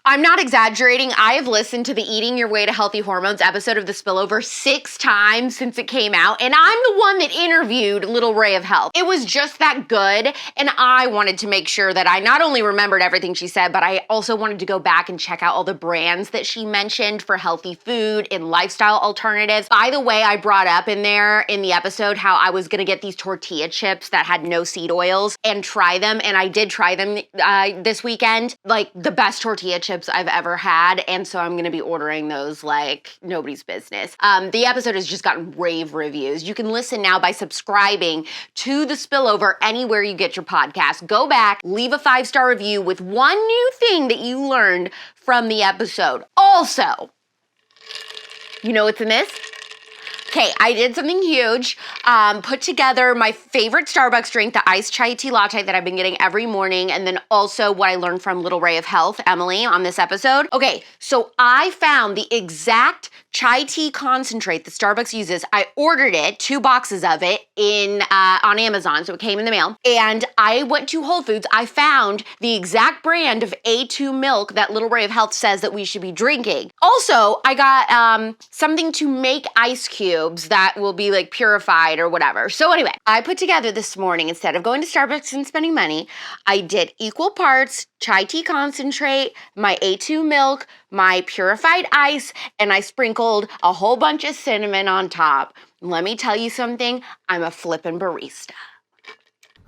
I'm not exaggerating. I have listened to the Eating Your Way to Healthy Hormones episode of The Spillover 6 times since it came out, and I'm the one that interviewed Little Ray of Health. It was just that good, and I wanted to make sure that I not only remembered everything she said, but I also wanted to go back and check out all the brands that she mentioned for healthy food and lifestyle alternatives. By the way, I brought up in there in the episode how I was gonna get these tortilla chips that had no seed oils and try them, and I did try them this weekend. Like, the best tortilla chips I've ever had, and so I'm gonna be ordering those like nobody's business. The episode has just gotten rave reviews. You can listen now by subscribing to The Spillover anywhere you get your podcast. Go back, leave a 5-star review with one new thing that you learned from the episode. Also, you know what's in this? Okay, I did something huge. Put together my favorite Starbucks drink, the iced chai tea latte that I've been getting every morning, and then also what I learned from Little Ray of Health, Emily, on this episode. Okay, so I found the exact chai tea concentrate that Starbucks uses. I ordered it, 2 boxes of it on Amazon, so it came in the mail. And I went to Whole Foods. I found the exact brand of A2 milk that Little Ray of Health says that we should be drinking. Also, I got something to make ice cubes that will be like purified or whatever. So anyway, I put together this morning, instead of going to Starbucks and spending money, I did equal parts chai tea concentrate, my A2 milk, my purified ice, and I sprinkled a whole bunch of cinnamon on top. Let me tell you something, I'm a flippin' barista.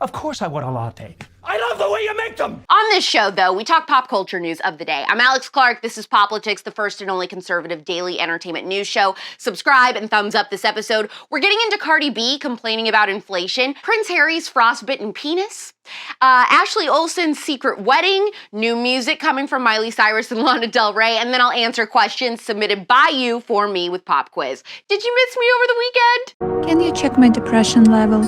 Of course I want a latte. I love the way you make them! On this show, though, we talk pop culture news of the day. I'm Alex Clark. This is Poplitics, the first and only conservative daily entertainment news show. Subscribe and thumbs up this episode. We're getting into Cardi B complaining about inflation, Prince Harry's frostbitten penis, Ashley Olsen's secret wedding, new music coming from Miley, Cyrus, and Lana Del Rey, and then I'll answer questions submitted by you for me with Pop Quiz. Did you miss me over the weekend? Can you check my depression level?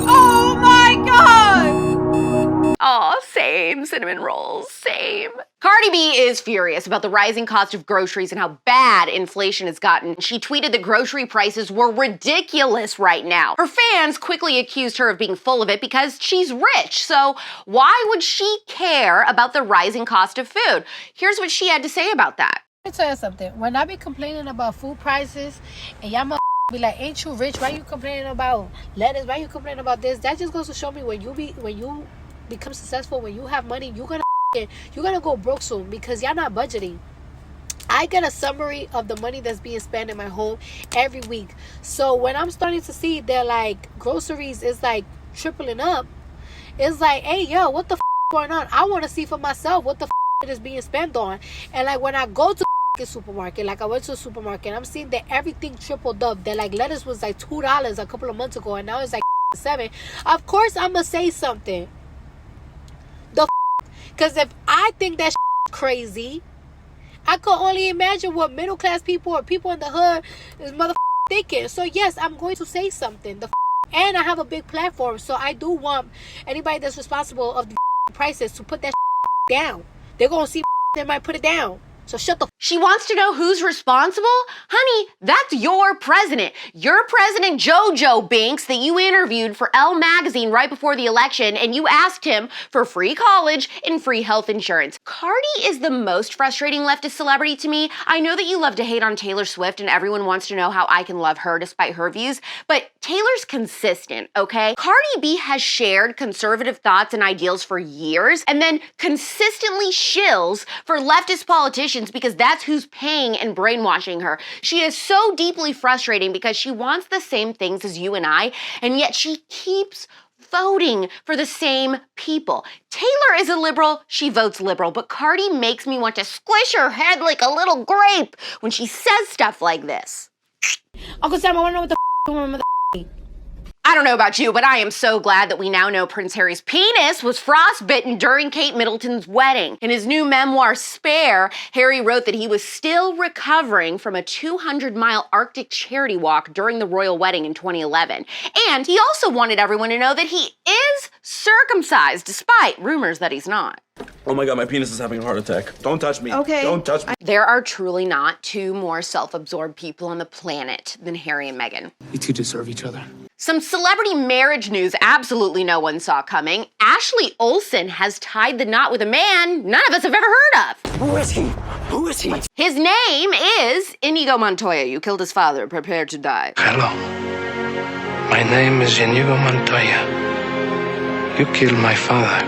Oh my God! Aw, same. Cinnamon rolls, same. Cardi B is furious about the rising cost of groceries and how bad inflation has gotten. She tweeted that grocery prices were ridiculous right now. Her fans quickly accused her of being full of it because she's rich. So why would she care about the rising cost of food? Here's what she had to say about that. Let me tell you something. When I be complaining about food prices and y'all be like, ain't you rich? Why you complaining about lettuce? Why you complaining about this? That just goes to show me when you become successful, when you have money, you're gonna go broke soon because y'all not budgeting. I get a summary of the money that's being spent in my home every week. So when I'm starting to see that like groceries is like tripling up, it's like, hey yo, what the going on? I want to see for myself what the it is being spent on. And like when I go to supermarket, like I went to a supermarket, I'm seeing that everything tripled up. That like lettuce was like $2 a couple of months ago, and now it's like $7. Of course, I'm gonna say something. Because if I think that crazy, I can only imagine what middle class people or people in the hood is thinking. So yes, I'm going to say something. And I have a big platform, so I do want anybody that's responsible of the prices to put that down. They're gonna see they might put it down. So shut the She wants to know who's responsible? Honey, that's your president. Your president, JoJo Binks, that you interviewed for Elle magazine right before the election, and you asked him for free college and free health insurance. Cardi is the most frustrating leftist celebrity to me. I know that you love to hate on Taylor Swift, and everyone wants to know how I can love her despite her views, but Taylor's consistent, okay? Cardi B has shared conservative thoughts and ideals for years, and then consistently shills for leftist politicians because that's who's paying and brainwashing her. She is so deeply frustrating because she wants the same things as you and I, and yet she keeps voting for the same people. Taylor is a liberal, she votes liberal, but Cardi makes me want to squish her head like a little grape when she says stuff like this. Uncle Sam, I want to know what the mother. I don't know about you, but I am so glad that we now know Prince Harry's penis was frostbitten during Kate Middleton's wedding. In his new memoir, Spare, Harry wrote that he was still recovering from a 200-mile Arctic charity walk during the royal wedding in 2011. And he also wanted everyone to know that he is circumcised, despite rumors that he's not. Oh my God, my penis is having a heart attack. Don't touch me. Okay. Don't touch me. There are truly not two more self-absorbed people on the planet than Harry and Meghan. You two deserve each other. Some celebrity marriage news absolutely no one saw coming. Ashley Olsen has tied the knot with a man none of us have ever heard of. Who is he? Who is he? His name is Inigo Montoya. You killed his father. Prepare to die. Hello. My name is Inigo Montoya. You killed my father.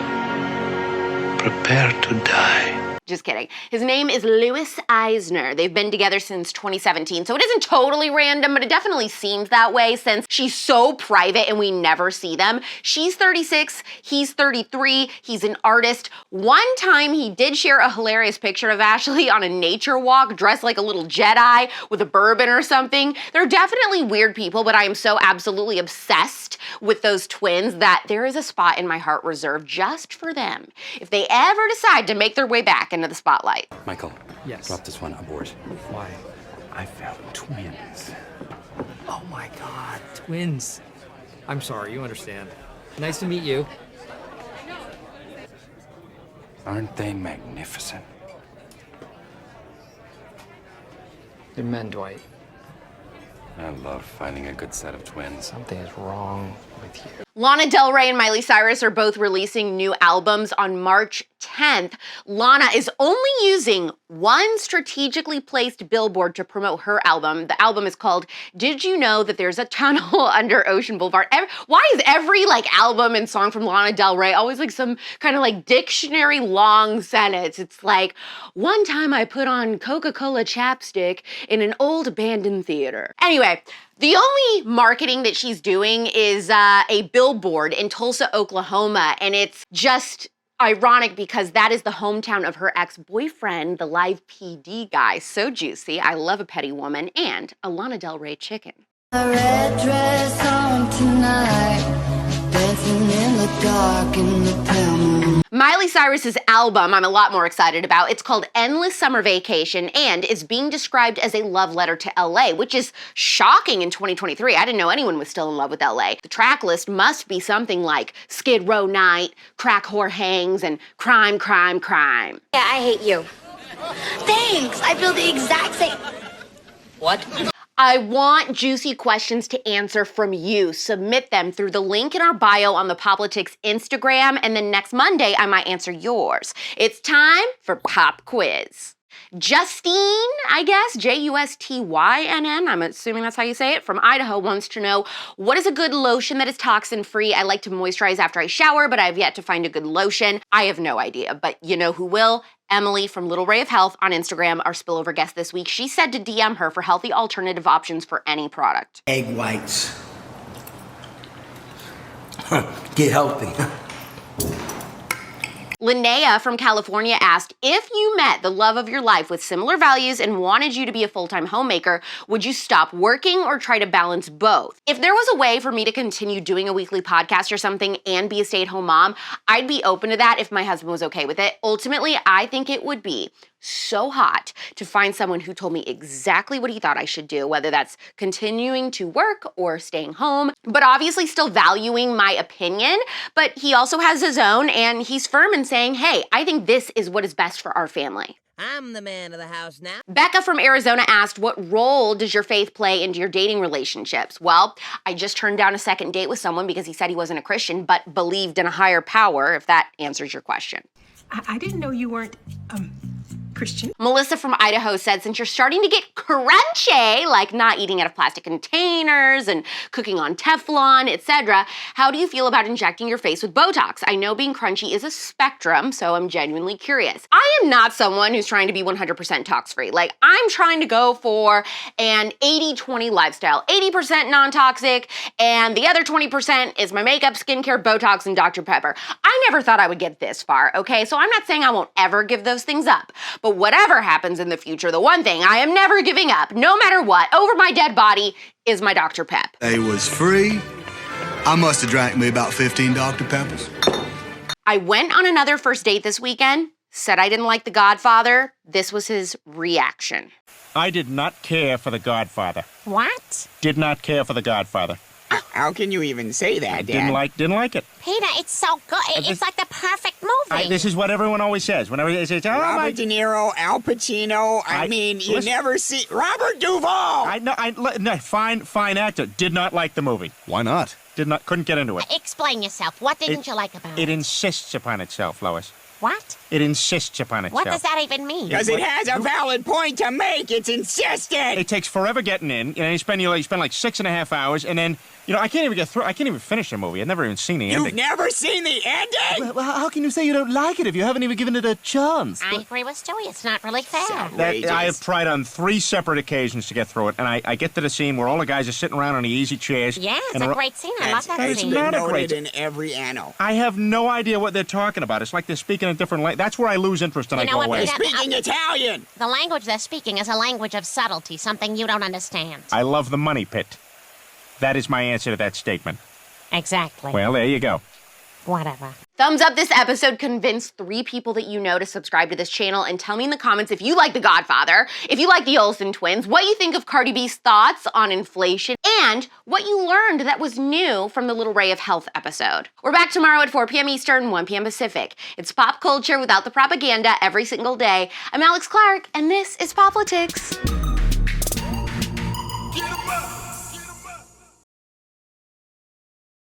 Prepare to die. Just kidding. His name is Louis Eisner. They've been together since 2017, so it isn't totally random, but it definitely seems that way since she's so private and we never see them. She's 36, he's 33, he's an artist. One time he did share a hilarious picture of Ashley on a nature walk dressed like a little Jedi with a bourbon or something. They're definitely weird people, but I am so absolutely obsessed with those twins that there is a spot in my heart reserved just for them. If they ever decide to make their way back into the spotlight. Michael, Yes. drop this one aboard. Why? I found twins. Oh my God, twins. I'm sorry, you understand. Nice to meet you. Aren't they magnificent? They're men, Dwight. I love finding a good set of twins. Something is wrong with you. Lana Del Rey and Miley Cyrus are both releasing new albums on March 10th. Lana is only using one strategically placed billboard to promote her album. The album is called Did You Know That There's a Tunnel Under Ocean Boulevard? Why is every album and song from Lana Del Rey always some kind of dictionary long sentence? It's like, one time I put on Coca-Cola chapstick in an old abandoned theater. Anyway, the only marketing that she's doing is a billboard in Tulsa, Oklahoma, and it's just ironic because that is the hometown of her ex-boyfriend, the live PD guy. So juicy. I love a petty woman and a Lana Del Rey chicken. A red dress on tonight, dancing in the dark in the pale moon. Miley Cyrus's album I'm a lot more excited about. It's called Endless Summer Vacation and is being described as a love letter to LA, which is shocking in 2023. I didn't know anyone was still in love with LA. The track list must be something like Skid Row Night, Crack Whore Hangs, and Crime, Crime, Crime. Yeah, I hate you. Thanks, I feel the exact same. What? I want juicy questions to answer from you. Submit them through the link in our bio on the Politics Instagram, and then next Monday I might answer yours. It's time for Pop Quiz. Justine, I guess, Justynn, I'm assuming that's how you say it, from Idaho wants to know, what is a good lotion that is toxin-free? I like to moisturize after I shower, but I have yet to find a good lotion. I have no idea, but you know who will? Emily from Little Ray of Health on Instagram, our spillover guest this week. She said to DM her for healthy alternative options for any product. Egg whites. Get healthy. Linnea from California asked, if you met the love of your life with similar values and wanted you to be a full-time homemaker, would you stop working or try to balance both? If there was a way for me to continue doing a weekly podcast or something and be a stay-at-home mom, I'd be open to that if my husband was okay with it. Ultimately, I think it would be so hot to find someone who told me exactly what he thought I should do, whether that's continuing to work or staying home, but obviously still valuing my opinion. But he also has his own, and he's firm in saying, hey, I think this is what is best for our family. I'm the man of the house now. Becca from Arizona asked, what role does your faith play into your dating relationships? Well, I just turned down a second date with someone because he said he wasn't a Christian, but believed in a higher power, if that answers your question. I didn't know you weren't, Christian. Melissa from Idaho said, since you're starting to get crunchy, like not eating out of plastic containers and cooking on Teflon, etc., how do you feel about injecting your face with Botox? I know being crunchy is a spectrum, so I'm genuinely curious. I am not someone who's trying to be 100% tox-free. I'm trying to go for an 80-20 lifestyle. 80% non-toxic, and the other 20% is my makeup, skincare, Botox, and Dr. Pepper. I never thought I would get this far, okay? So I'm not saying I won't ever give those things up. But whatever happens in the future, the one thing I am never giving up, no matter what, over my dead body, is my Dr. Pep. They was free. I must have drank me about 15 Dr. Peppers. I went on another first date this weekend, said I didn't like The Godfather. This was his reaction. I did not care for The Godfather. What? Did not care for The Godfather. How can you even say that, Dad? Didn't like it. Peter, it's so good. It's like the perfect movie. This is what everyone always says. Whenever they say, Robert De Niro, Al Pacino. I mean, you never see Robert Duvall. Fine actor. Did not like the movie. Why not? Couldn't get into it. Explain yourself. What didn't you like about it? It insists upon itself, Lois. What? It insists upon itself. What does that even mean? Because it has a valid point to make. It's insistent. It takes forever getting in. You spend like 6.5 hours, and then I can't even get through. I can't even finish the movie. I've never even seen the ending. You've never seen the ending? Well, how can you say you don't like it if you haven't even given it a chance? I agree with Stewie. It's not really fair. I have tried on 3 separate occasions to get through it, and I get to the scene where all the guys are sitting around on the easy chairs. Yeah, it's a great scene. I love that it's scene. been noted in every anno. I have no idea what they're talking about. It's like they're speaking a different language. That's where I lose interest and I go away. They're speaking Italian. The language they're speaking is a language of subtlety, something you don't understand. I love the money pit. That is my answer to that statement. Exactly. Well, there you go. Whatever. Thumbs up this episode. Convince 3 people that you know to subscribe to this channel, and tell me in the comments if you like The Godfather, if you like the Olsen twins, what you think of Cardi B's thoughts on inflation, and what you learned that was new from the Little Ray of Health episode. We're back tomorrow at 4 p.m. Eastern, 1 p.m. Pacific. It's pop culture without the propaganda every single day. I'm Alex Clark, and this is Poplitics.